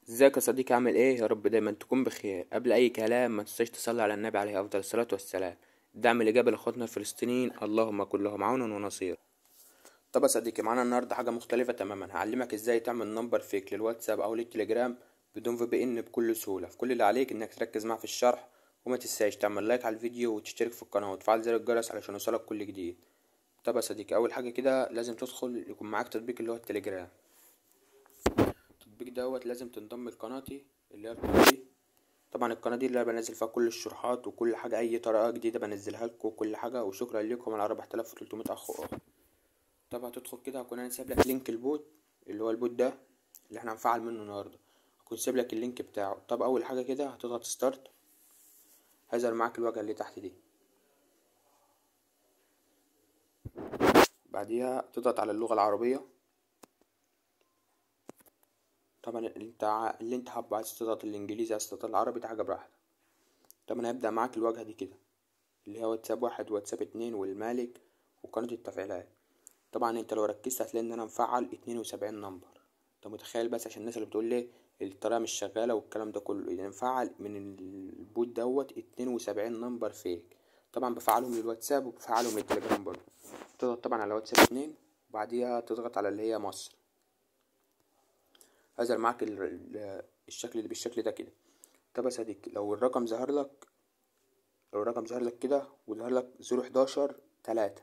ازيك يا صديقي؟ عامل ايه؟ يا رب دايما تكون بخير. قبل اي كلام ما تنساش تصلي على النبي عليه افضل الصلاه والسلام. الدعم الايجابي لاخواتنا الفلسطينيين، اللهم كن لهم عونا ونصيرا. طب يا صديقي، معانا النهارده حاجه مختلفه تماما. هعلمك ازاي تعمل نمبر فيك للواتساب او للتليجرام بدون VPN بكل سهوله. في كل اللي عليك انك تركز معايا في الشرح، وما تنساش تعمل لايك على الفيديو وتشترك في القناه وتفعل زر الجرس علشان يوصلك كل جديد. طب يا صديقي، اول حاجه كده لازم تدخل يكون معاك تطبيق اللي هو التليجرام. التطبيق دوت لازم تنضم لقناتي اللي هي القناه دي. طبعا القناة دي اللي انا بنزل فيها كل الشروحات وكل حاجة، اي طريقة جديدة بنزلها لكم وكل حاجة. وشكرا لكم على 4300 اخ واخت. طبعا هتدخل كده، هكون انا سايب لك لينك البوت اللي هو البوت ده اللي احنا هنفعل منه النهارده. هكون سايب لك اللينك بتاعه. طب اول حاجة كده هتضغط ستارت، هيظهر معاك الواجهة اللي تحت دي. بعديها تضغط على اللغة العربية. طبعا اللي انت حابه، عايز تضغط الانجليزي عايز تضغط العربي، ده حاجة براحتك. طبعا هيبدأ معاك الواجهة دي كده اللي هي واتساب 1 واتساب 2 والمالك وقناة التفعيلات. طبعا انت لو ركزت هتلاقي ان انا مفعل 72 نمبر. انت متخيل؟ بس عشان الناس اللي بتقول لي الطريقه مش شغاله والكلام ده كله، يعني مفعل من البوت دوت 72 نمبر فيك. طبعا بفعلهم للواتساب وبفعلهم للتليجرام برضه. تضغط طبعا على واتساب 2، وبعديها تضغط على اللي هي مصر. هيظهر معاك الشكل اللي بالشكل ده كده. طب يا صديقي، لو الرقم ظهر لك كده وظهر لك 011 3،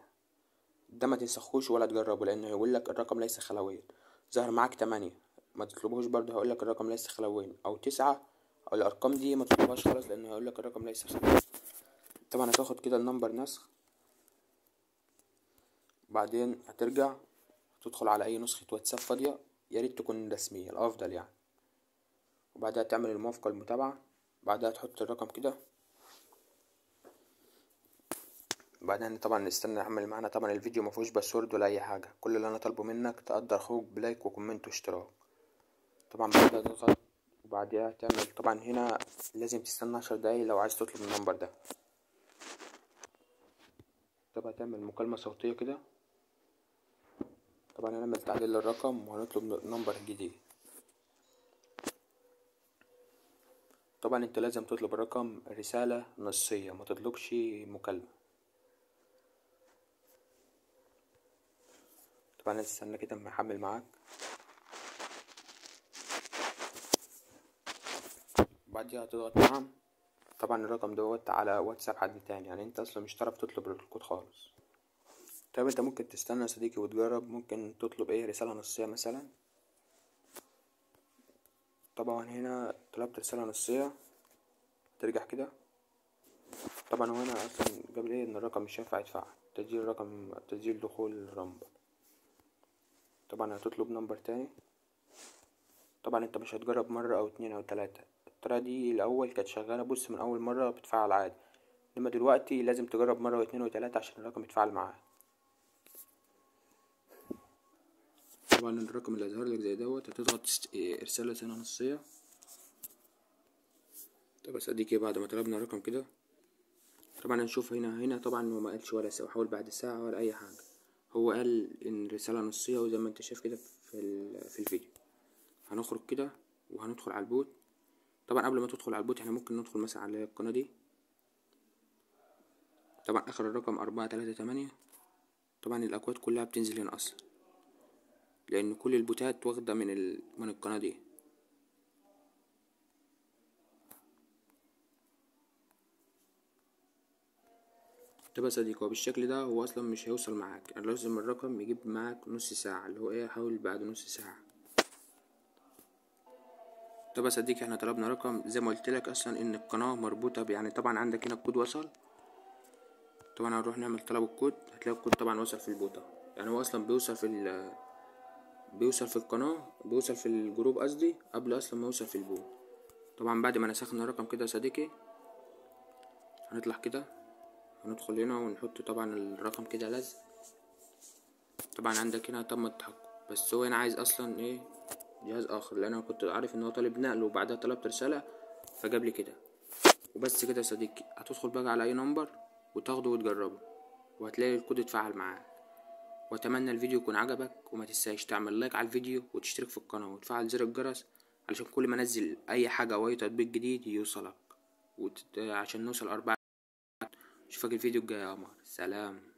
ده ما تنسخوش ولا تجربه، لانه هيقول لك الرقم ليس خلويا. ظهر معاك 8، ما تطلبوش برضه، هيقول لك الرقم ليس خلويا. او 9 او الارقام دي ما تطلبهاش خالص، لانه هيقول لك الرقم ليس خلويا. طبعا هتاخد كده النمبر نسخ. بعدين هترجع تدخل على اي نسخة واتساب فاضية، يا ريت تكون رسمية الافضل يعني. وبعدها تعمل الموافقة المتابعة. بعدها تحط الرقم كده. بعدين طبعا نستنى يعمل معانا. طبعا الفيديو مفيهوش باسورد ولا اي حاجة، كل اللي انا طالبه منك تقدر اخوك بلايك وكومنت واشتراك. طبعا بعدها تضغط، وبعدها تعمل. طبعا هنا لازم تستنى 10 دقايق لو عايز تطلب النمبر ده. طبعا تعمل مكالمة صوتية كده. طبعا هنعمل تعديل للرقم وهنطلب نمبر جديد. طبعا انت لازم تطلب الرقم رسالة نصية، ما تطلبش مكالمة. طبعا استنى كده اما يحمل معاك. بعدها تضغط نعم. طبعا الرقم دوت على واتساب حد تاني، يعني انت اصلا مش هتعرف تطلب الكود خالص. طيب انت ممكن تستنى يا صديقي وتجرب، ممكن تطلب رسالة نصية مثلا. طبعا هنا طلبت رسالة نصية، ترجع كده. طبعا هو انا اصلا قبل ان الرقم مش هينفع يدفع تسجيل رقم، تسجيل دخول الرمبة. طبعا هتطلب نمبر تاني. طبعا انت مش هتجرب مرة او اتنين او تلاتة، الطريقة دي الاول كانت شغالة، بص من اول مرة بتفعل عادي. انما دلوقتي لازم تجرب مرة واتنين وتلاتة عشان الرقم يتفعل معاه. طبعا الرقم اللي هيظهر لك زي دوت هتضغط ارسال رسالة نصية. طب يا صديقي، بعد ما طلبنا الرقم كده، طبعا هنشوف هنا طبعا هو ما قالش ولا ساعة، حاول بعد ساعة ولا اي حاجة. هو قال ان رسالة نصية، وزي ما انت شايف كده في الفيديو. هنخرج كده وهندخل على البوت. طبعا قبل ما تدخل على البوت احنا ممكن ندخل مثلا على القناة دي. طبعا اخر الرقم 438. طبعا الاكواد كلها بتنزل هنا اصلا، لان كل البوتات واخدة من القناة دي. طب يا صديقي، هو بالشكل ده هو اصلا مش هيوصل معاك، يعني لازم الرقم يجيب معاك نص ساعة، اللي هو حاول بعد نص ساعة. طب يا صديقي، احنا طلبنا رقم زي ما قلت لك اصلا ان القناة مربوطة يعني طبعا عندك هنا الكود وصل. طبعا هنروح نعمل طلب الكود، هتلاقي الكود طبعا وصل في البوطة. يعني هو اصلا بيوصل في القناة، بيوصل في الجروب قصدي قبل اصلا ما يوصل في البوت. طبعا بعد ما نسخنا الرقم كده يا صديقي، هنطلع كده وندخل هنا ونحط طبعا الرقم كده لزق. طبعا عندك هنا تم التحقق، بس هو هنا عايز اصلا جهاز اخر، لان انا كنت عارف ان هو طالب نقل وبعدها طلبت رسالة فجاب لي كده. وبس كده يا صديقي، هتدخل بقى على اي نمبر وتاخده وتجربه، وهتلاقي الكود اتفعل معاك. واتمنى الفيديو يكون عجبك، وما تنساش تعمل لايك على الفيديو وتشترك في القناة وتفعل زر الجرس علشان كل ما انزل اي حاجة او اي تطبيق جديد يوصلك عشان نوصل 4. اشوفك الفيديو الجاي يا قمر. سلام.